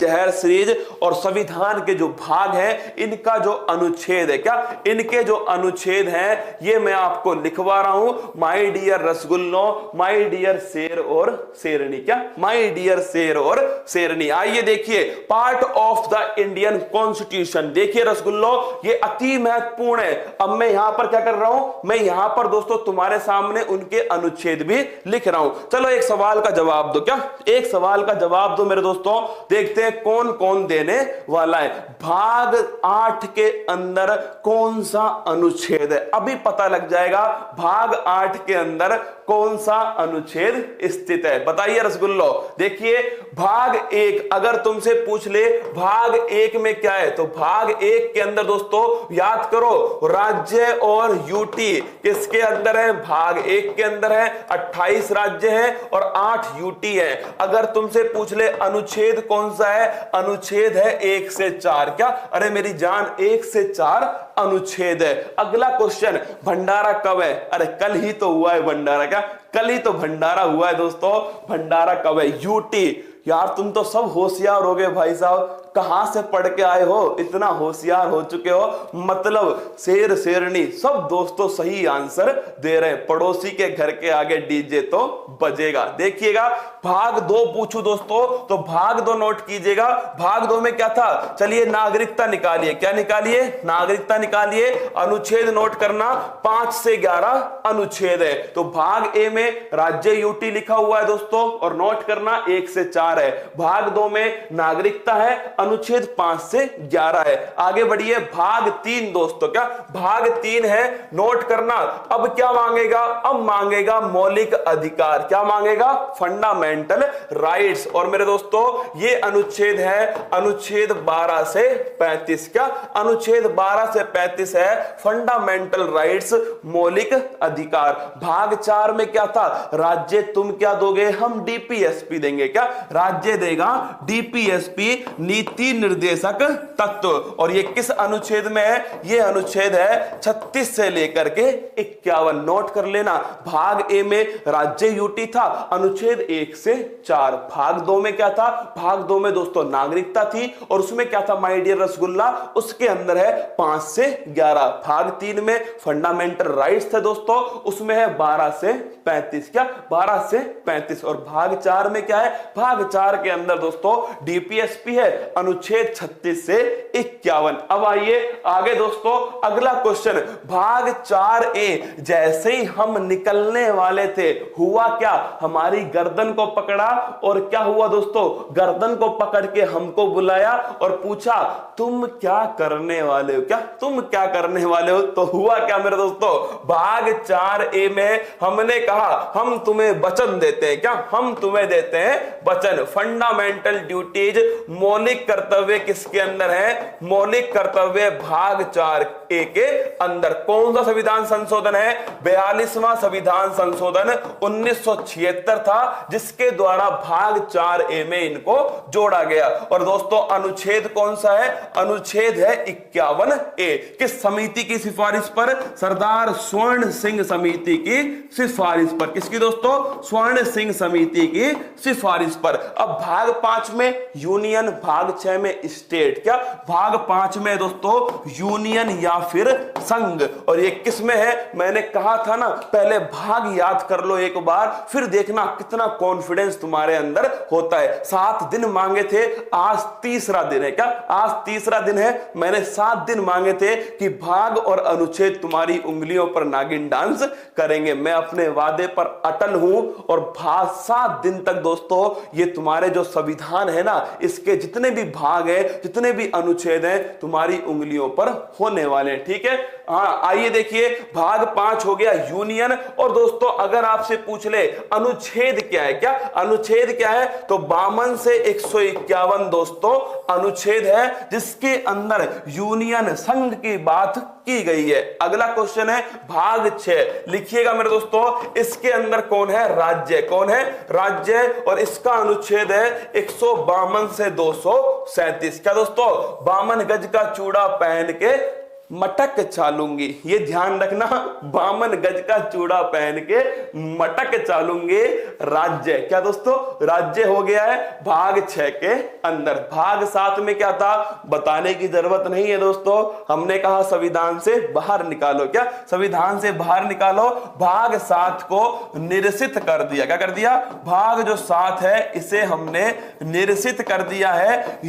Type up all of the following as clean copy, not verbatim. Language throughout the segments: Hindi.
शहर सीरीज और संविधान के जो भाग हैं इनका जो अनुच्छेद है, क्या इनके जो अनुच्छेद हैं ये मैं आपको लिखवा रहा हूं। माय डियर रसगुल्लो, माय डियर शेर और शेरनी, क्या माय डियर शेर और शेरनी। आइए देखिए, part of the Indian constitution. देखिए रसगुल्लो, ये अति महत्वपूर्ण है। अब मैं यहां पर क्या कर रहा हूं, मैं यहां पर दोस्तों तुम्हारे सामने उनके अनुच्छेद भी लिख रहा हूं। चलो एक सवाल का जवाब दो, क्या एक सवाल का जवाब दो मेरे दोस्तों। देखते हैं कौन कौन देने वाला है। भाग 8 के अंदर कौन सा अनुच्छेद है, अभी पता लग जाएगा भाग 8 के अंदर कौन सा अनुच्छेद स्थित है। बताइए रसगुल्लो। देखिए भाग 1 अगर तुमसे पूछ ले भाग 1 में क्या है, तो भाग 1 के अंदर दोस्तों याद करो, राज्य और यूटी किसके अंदर है, भाग 1 के अंदर है। 28 राज्य हैं और 8 यूटी है। अगर तुमसे पूछ ले अनुच्छेद कौन सा है, अनुच्छेद है 1 से 4। क्या अरे मेरी जान, 1 से 4 अनुच्छेद है। अगला क्वेश्चन, भंडारा कब है, अरे कल ही तो हुआ है भंडारा, क्या कल ही तो भंडारा हुआ है दोस्तों। भंडारा कब है, यूटी। यार तुम तो सब होशियार हो गए भाई साहब, कहां से पढ़ के आए हो, इतना होशियार हो चुके हो। मतलब शेर शेरनी सब दोस्तों सही आंसर दे रहे हैं। पड़ोसी के घर के आगे डीजे तो बजेगा। देखिएगा भाग 2 पूछूं दोस्तों, तो भाग 2 नोट कीजिएगा। भाग 2 में क्या था, चलिए नागरिकता निकालिए। क्या निकालिए, नागरिकता निकालिए। अनुच्छेद नोट करना, 5 से 11 अनुच्छेद है। तो भाग ए में राज्य यूटी लिखा हुआ है दोस्तों, और नोट करना 1 से 4 है। भाग 2 में नागरिकता है, अनुच्छेद 5 से 11 है। आगे बढ़िए, भाग 3 दोस्तों, क्या भाग 3 है, नोट करना। अब क्या मांगेगा, अब मांगेगा मौलिक अधिकार। क्या मांगेगा, फंडामेंटल राइट्स। और मेरे दोस्तों ये अनुच्छेद है अनुच्छेद 12 से 35। क्या अनुच्छेद 12 से 35 है, फंडामेंटल राइट्स, मौलिक अधिकार। भाग 4 में क्या था, राज्य तुम क्या दोगे, हम डीपीएसपी देंगे। क्या राज्य देगा डीपीएसपी, नीति निर्देशक तत्व। और ये किस अनुच्छेद में है, ये अनुच्छेद है 36 से लेकर के 51। नोट कर लेना। भाग ए में राज्य यूटी था, अनुच्छेद 1 से 4। भाग 2 में क्या था, भाग 2 में दोस्तों नागरिकता थी, और उसमें क्या था माय डियर रसगुल्ला, उसके अंदर है 5 से 11। भाग 3 में फंडामेंटल राइट्स थे दोस्तों, उसमें है 12 से 35। क्या 12 से 35। और भाग 4 में क्या है, भाग 4 के अंदर दोस्तों डीपीएसपी है, अनुच्छेद 36 से 51। अब आइए आगे दोस्तों, अगला क्वेश्चन, भाग 4A। जैसे ही हम निकलने वाले थे हुआ क्या, हमारी गर्दन को पकड़ा, और क्या हुआ दोस्तों, गर्दन को पकड़ के हमको बुलाया और पूछा तुम क्या करने वाले हो, क्या तुम क्या करने वाले हो। तो हुआ क्या मेरे दोस्तों, भाग 4A में हमने कहा हम तुम्हें वचन देते हैं। क्या हम तुम्हें देते हैं वचन। फंडामेंटल ड्यूटीज, मौलिक कर्तव्य किसके अंदर है, मौलिक कर्तव्य भाग 4A के अंदर। कौन सा संविधान संशोधन है, 42वां संविधान संशोधन 1976 था, जिसके द्वारा भाग 4A में इनको जोड़ा गया। और दोस्तों अनुच्छेद कौन सा है, अनुच्छेद है 51A। किस समिति की सिफारिश पर, सरदार स्वर्ण सिंह समिति की सिफारिश पर। किसकी दोस्तों, स्वर्ण सिंह समिति की सिफारिश पर। अब भाग 5 में यूनियन, भाग 6 में स्टेट। क्या भाग 5 में दोस्तों यूनियन या फिर संघ। और ये किस में है, मैंने कहा था ना, पहले भाग याद कर लो एक बार, फिर देखना कितना कॉन्फिडेंस तुम्हारे अंदर होता है। 7 दिन मांगे थे, आज तीसरा दिन है। क्या आज तीसरा दिन है, मैंने 7 दिन मांगे थे कि भाग और अनुच्छेद तुम्हारी उंगलियों पर नागिन डांस करेंगे। मैं अपने वादे पर अटल हूं, और भाग 7 दिन तक दोस्तों ये तुम्हारे जो संविधान है ना, इसके जितने भी भाग है, जितने भी अनुच्छेद हैं, तुम्हारी उंगलियों पर होने वाले हैं। ठीक है, हाँ आइए देखिए, भाग 5 हो गया यूनियन। और दोस्तों अगर आपसे पूछ ले अनुच्छेद क्या है, क्या अनुच्छेद क्या है, तो 52 से 151 दोस्तों अनुच्छेद है, जिसके अंदर यूनियन संघ की बात की गई है। अगला क्वेश्चन है भाग 6, लिखिएगा मेरे दोस्तों, इसके अंदर कौन है, राज्य। कौन है, राज्य। और इसका अनुच्छेद है 152 से 237। क्या दोस्तों, 52 गज का चूड़ा पहन के मटक चालूंगी। ये ध्यान रखना, 52 गज का चूड़ा पहन के मटक चालूंगी राज्य। क्या दोस्तों, राज्य हो गया है भाग 6 के अंदर। भाग 7 में क्या था बताने की जरूरत नहीं है दोस्तों, हमने कहा संविधान से बाहर निकालो। क्या संविधान से बाहर निकालो। भाग 7 को निरसित कर दिया। क्या कर दिया, भाग जो 7 है इसे हमने निरसित कर दिया है।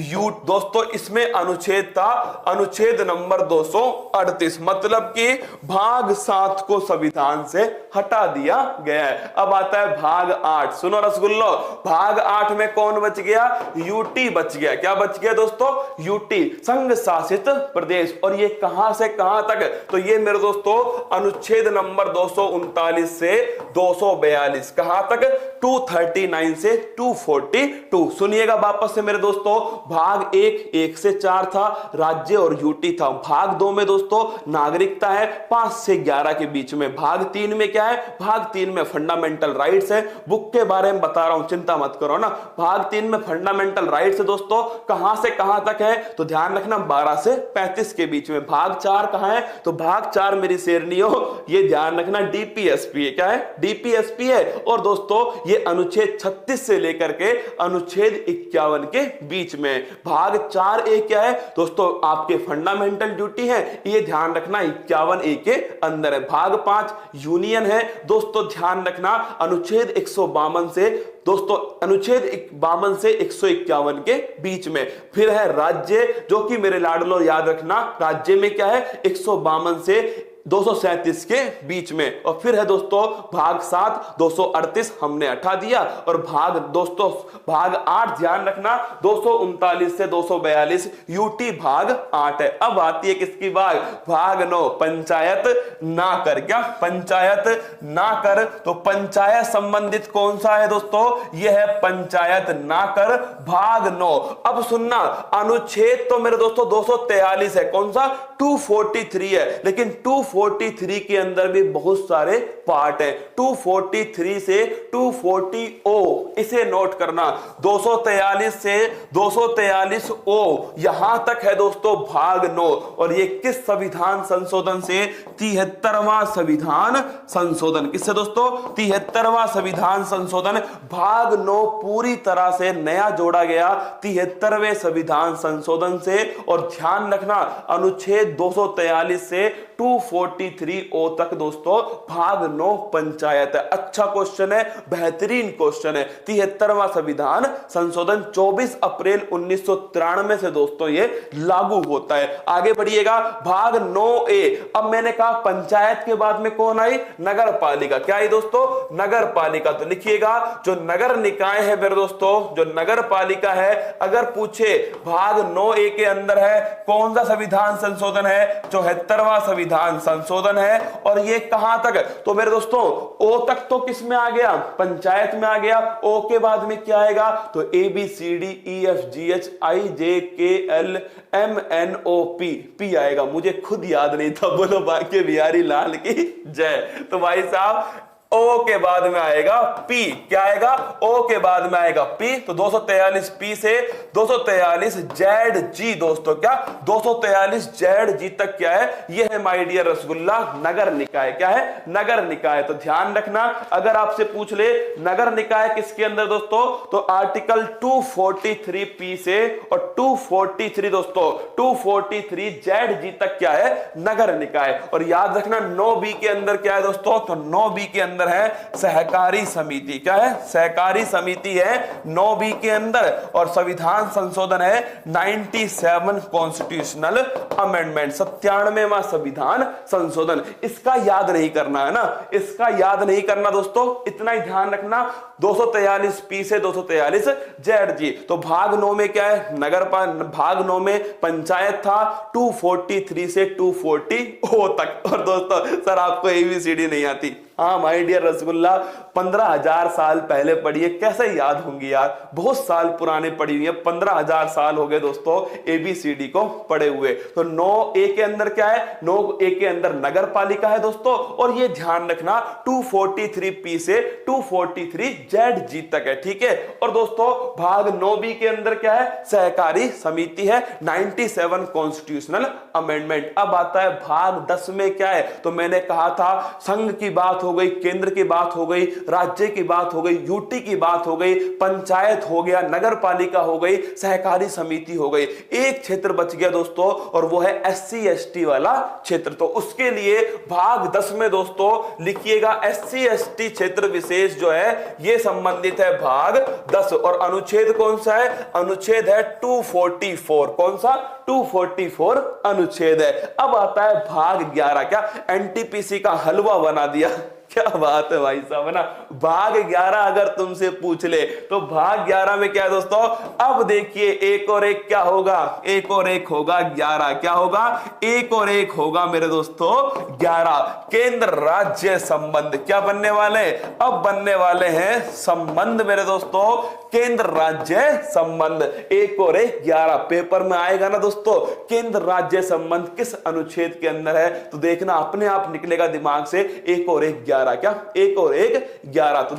दोस्तों इसमें अनुच्छेद था, अनुच्छेद नंबर 238, मतलब कि भाग 7 को संविधान से हटा दिया गया है। अब आता है भाग 8। सुनो रसगुल्लो, भाग 8 में कौन बच गया, यूटी बच गया। क्या बच गया दोस्तों, यूटी, संघ शासित प्रदेश। और ये कहां से कहां तक, तो ये मेरे दोस्तों अनुच्छेद नंबर 239 से 242, कहां तक, 239 से 242। सुनिएगा वापस से मेरे दोस्तों, भाग 1 से 4 था, राज्य और यूटी था। भाग 2 में दोस्तों नागरिकता है 5 से 11 के बीच में। भाग 3 में क्या है, भाग 3 में फंडामेंटल राइट्स है। बुक के बारे में बता रहा हूं, चिंता मत करो ना। भाग 3 में फंडामेंटल राइट्स है दोस्तों, कहां से कहां तक है, तो ध्यान रखना 12 से 35 के बीच में। भाग 4 कहां है, तो भाग 4 मेरी शेरनियों ये ध्यान रखना डीपीएसपी है। क्या है, डीपीएसपी है। और दोस्तों ये अनुच्छेद 36 से लेकर के अनुच्छेद 51 के बीच में। भाग 4A क्या है दोस्तों, आपके फंडामेंटल ड्यूटी है, ये ध्यान रखना 51A के अंदर है। भाग 5 यूनियन है दोस्तों, ध्यान रखना अनुच्छेद 152 से दोस्तों, अनुच्छेद 52 से 151 के बीच में। फिर है राज्य, जो कि मेरे लाडलो याद रखना, राज्य में क्या है 152 से 237 के बीच में। और फिर है दोस्तों भाग 7 238 हमने हटा दिया। और भाग दोस्तों भाग 8 ध्यान रखना 239 से 242, यूटी भाग 8 है। अब आती है किसकी भाग, भाग 9 पंचायत ना कर। क्या पंचायत ना कर, तो पंचायत संबंधित कौन सा है दोस्तों, यह है पंचायत ना कर भाग 9। अब सुनना, अनुच्छेद तो मेरे दोस्तों 243 है, कौन सा 243 है, लेकिन 243 के अंदर भी बहुत सारे पार्ट है। 243 से 240O, इसे नोट करना, 243 से 243O यहां तक है दोस्तों भाग 9। और ये किस संविधान संशोधन से, 73वां संविधान संशोधन। किससे दोस्तों, 73वां संविधान संशोधन। भाग 9 पूरी तरह से नया जोड़ा गया 73वें संविधान संशोधन से। और ध्यान रखना अनुच्छेद 243 से 243O तक दोस्तों भाग 9 पंचायत है। अच्छा क्वेश्चन है, बेहतरीन क्वेश्चन है। 73वां संविधान संशोधन 24 अप्रैल 1993 से दोस्तों ये लागू होता है। आगे बढ़िएगा, भाग 9A। अब मैंने कहा पंचायत के बाद में कौन आई, नगर पालिका। क्या आई दोस्तों, नगर पालिका। तो लिखिएगा जो नगर निकाय है मेरे दोस्तों, जो नगर पालिका है, अगर पूछे भाग 9A के अंदर है कौन सा संविधान संशोधन है, 74वां संविधान संशोधन है। और ये कहां तक, तो मेरे दोस्तों ओ तक तो किस में आ गया, पंचायत में आ गया। ओ के बाद में क्या आएगा, तो ABCDEFGHIJKLMNOP, पी आएगा। मुझे खुद याद नहीं था, बोलो बाकी बिहारी लाल की जय। तो भाई साहब ओ के बाद में आएगा पी। क्या आएगा, ओ के बाद में आएगा पी। तो 243 पी से 243 जेड जी दोस्तों, क्या 243 जेड जी तक क्या है, यह है माय डियर रसगुल्ला नगर निकाय। क्या है, नगर निकाय। तो ध्यान रखना, अगर आपसे पूछ ले नगर निकाय किसके अंदर दोस्तों, तो आर्टिकल 243 पी से और 243 दोस्तों 243 जेड जी तक क्या है, नगर निकाय। और याद रखना 9B के अंदर क्या है दोस्तों, तो 9B के अंदर है सहकारी समिति। क्या है, सहकारी समिति है 9B के अंदर। और संविधान संशोधन है 97 कॉन्स्टिट्यूशनल अमेंडमेंट, 97वां संविधान संशोधन। इसका याद नहीं करना है ना, इसका याद नहीं करना दोस्तों, इतना ही ध्यान रखना 243 पी से 243 जेड जी। तो भाग 9 में क्या है, नगर भाग 9 में पंचायत था 243 से 240O तक। और दोस्तों सर आपको ABCD नहीं आती, हाँ माय डियर रसगुल्ला 15,000 साल पहले पढ़ी है, कैसे याद होंगी यार, बहुत साल पुराने पढ़ी हुई है, 15,000 साल हो गए दोस्तों ABCD को पढ़े हुए। तो 9A के अंदर क्या है, 9A के अंदर नगर पालिका है दोस्तों, और ये ध्यान रखना 243P से 243ZG तक है, ठीक है। और दोस्तों भाग 9B के अंदर क्या है, सहकारी समिति है, 97 कॉन्स्टिट्यूशनल अमेंडमेंट। अब आता है भाग 10 में क्या है, तो मैंने कहा था संघ की बात हो गई, केंद्र की बात हो गई, राज्य की बात हो गई, यूटी की बात हो गई, पंचायत हो गया, नगर पालिका हो गई, सहकारी समिति हो गई। एक क्षेत्र बच गया दोस्तों, और वो है SC ST वाला क्षेत्र। तो उसके लिए भाग 10 में दोस्तों लिखिएगा SC ST क्षेत्र विशेष जो है ये संबंधित है भाग 10। और अनुच्छेद कौन सा है, अनुच्छेद है 244। कौन सा, 244 अनुच्छेद है। अब आता है भाग 11, क्या NTPC का हलवा बना दिया, क्या बात है भाई साहब, है ना। भाग 11 अगर तुमसे पूछ ले तो भाग 11 में क्या है दोस्तों, अब देखिए एक और एक क्या होगा, एक और एक होगा 11। क्या होगा, एक और एक होगा मेरे दोस्तों 11। केंद्र राज्य संबंध क्या बनने वाले, अब बनने वाले हैं संबंध मेरे दोस्तों, केंद्र राज्य संबंध। एक और एक 11 पेपर में आएगा ना दोस्तों, केंद्र राज्य संबंध किस अनुच्छेद के अंदर है, तो देखना अपने आप निकलेगा दिमाग से, एक और एक 11। क्या, एक और एक 11। तो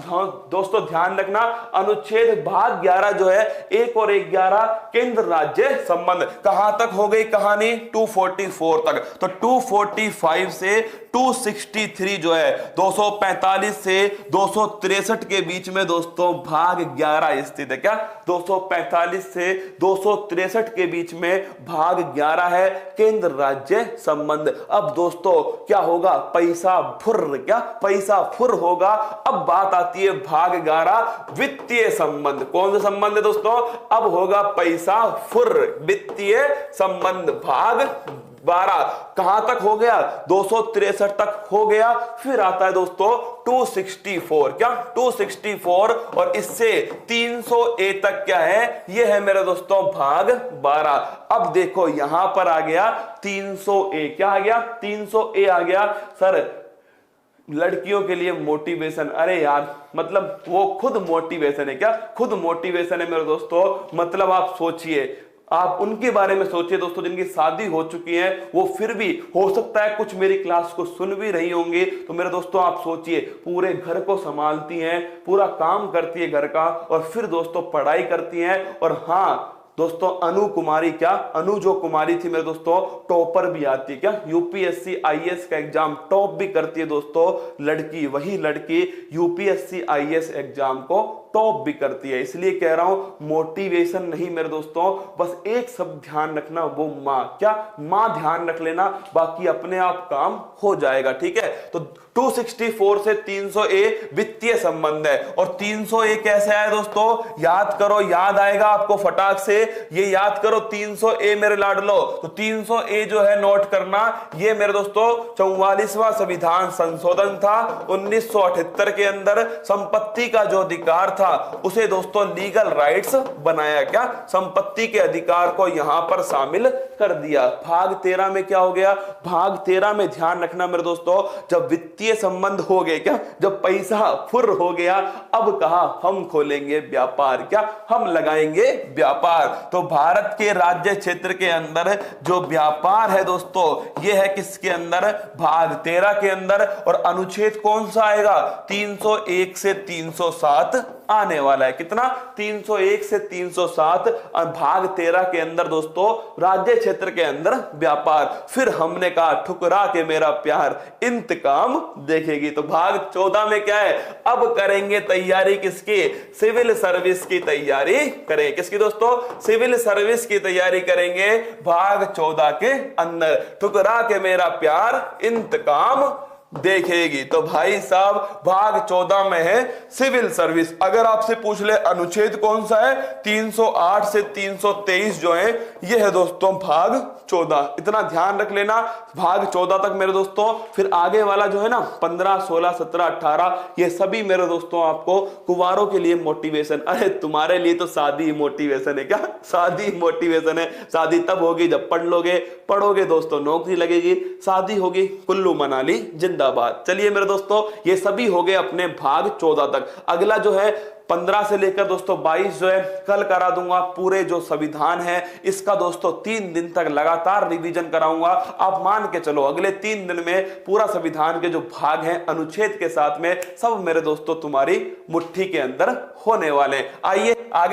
दोस्तों ध्यान रखना, अनुच्छेद भाग 11 जो है, एक और एक 11 केंद्र राज्य संबंध। कहां तक हो गई कहानी, 244 तक। तो 245 से 263 जो है, 245 से 263 के बीच में दोस्तों भाग 11 स्थित है। क्या, 245 से 263 के बीच में भाग 11 है, केंद्र राज्य संबंध। अब दोस्तों क्या होगा, पैसा फुर्र, क्या पैसा फुर होगा। अब बात आती है भाग 11 वित्तीय संबंध। कौन सा संबंध है दोस्तों, अब होगा पैसा फुर, वित्तीय संबंध भाग 12। कहां तक हो गया, 263 तक हो गया। फिर आता है दोस्तों 264, क्या 264, और इससे 300A तक क्या है, यह है मेरे दोस्तों भाग 12। अब देखो यहां पर आ गया 300A, क्या आ गया, 300A आ गया। सर लड़कियों के लिए मोटिवेशन, अरे यार मतलब वो खुद मोटिवेशन है, क्या खुद मोटिवेशन है मेरे दोस्तों। मतलब आप सोचिए, आप उनके बारे में सोचिए दोस्तों जिनकी शादी हो चुकी है, वो फिर भी हो सकता है कुछ मेरी क्लास को सुन भी रही होंगी। तो मेरे दोस्तों आप सोचिए, पूरे घर को संभालती हैं, पूरा काम करती है घर का, और फिर दोस्तों पढ़ाई करती हैं। और हाँ दोस्तों अनु कुमारी, क्या अनु जो कुमारी थी मेरे दोस्तों, टॉपर भी आती है, क्या UPSC IAS का एग्जाम टॉप भी करती है दोस्तों लड़की। वही लड़की UPSC IAS एग्जाम को टॉप भी करती है। इसलिए कह रहा हूं मोटिवेशन नहीं मेरे दोस्तों, बस एक शब्द ध्यान रखना, वो मां, क्या मां ध्यान रख लेना, बाकी अपने आप काम हो जाएगा, ठीक है। तो 264 से 300A वित्तीय संबंध है। और 300A कैसे आया दोस्तों, याद करो, याद आएगा आपको फटाक से, ये याद करो 300A मेरे लाडलो। तो 300A जो है नोट करना, ये मेरे दोस्तों 44वां संविधान संशोधन था 1978 के अंदर। संपत्ति का जो अधिकार था उसे दोस्तों लीगल राइट्स बनाया, क्या संपत्ति के अधिकार को यहां पर शामिल कर दिया। भाग 13 में क्या हो गया, भाग 13 में ध्यान रखना मेरे दोस्तों, जब वित्तीय संबंध हो गए, क्या जब पैसा फुर हो गया, अब कहा हम खोलेंगे व्यापार, क्या हम लगाएंगे व्यापार। तो भारत के राज्य क्षेत्र के अंदर जो व्यापार है दोस्तों, यह है किसके अंदर, भाग 13 के अंदर। और अनुच्छेद कौन सा आएगा, 301 से 307 आने वाला है। कितना, 301 से 307 भाग 13 के अंदर दोस्तों राज्य क्षेत्र के अंदर व्यापार। फिर हमने कहा ठुकरा के मेरा प्यार इंतकाम देखेगी। तो भाग 14 में क्या है, अब करेंगे तैयारी किसकी, सिविल सर्विस की तैयारी करेंगे। किसकी दोस्तों, सिविल सर्विस की तैयारी करेंगे भाग 14 के अंदर। ठुकरा के मेरा प्यार इंतकाम देखेगी। तो भाई साहब भाग 14 में है सिविल सर्विस। अगर आपसे पूछ ले अनुच्छेद कौन सा है, 308 से 323 जो है, यह है दोस्तों भाग 14। इतना ध्यान रख लेना, भाग 14 तक मेरे दोस्तों। फिर आगे वाला जो है ना 15, 16, 17, 18, ये सभी मेरे दोस्तों आपको कुंवारों के लिए मोटिवेशन। अरे तुम्हारे लिए तो शादी मोटिवेशन है, क्या शादी मोटिवेशन है। शादी तब होगी जब पढ़ोगे दोस्तों, नौकरी लगेगी, शादी होगी, कुल्लू मनाली जिंदा। जिंदाबाद। चलिए मेरे दोस्तों, ये सभी हो गए अपने भाग 14 तक। अगला जो है 15 से लेकर दोस्तों 22 जो है कल करा दूंगा। पूरे जो संविधान है इसका दोस्तों 3 दिन तक लगातार रिवीजन कराऊंगा। आप मान के चलो अगले 3 दिन में पूरा संविधान के जो भाग हैं अनुच्छेद के साथ में सब मेरे दोस्तों तुम्हारी मुट्ठी के अंदर होने वाले। आइए आगे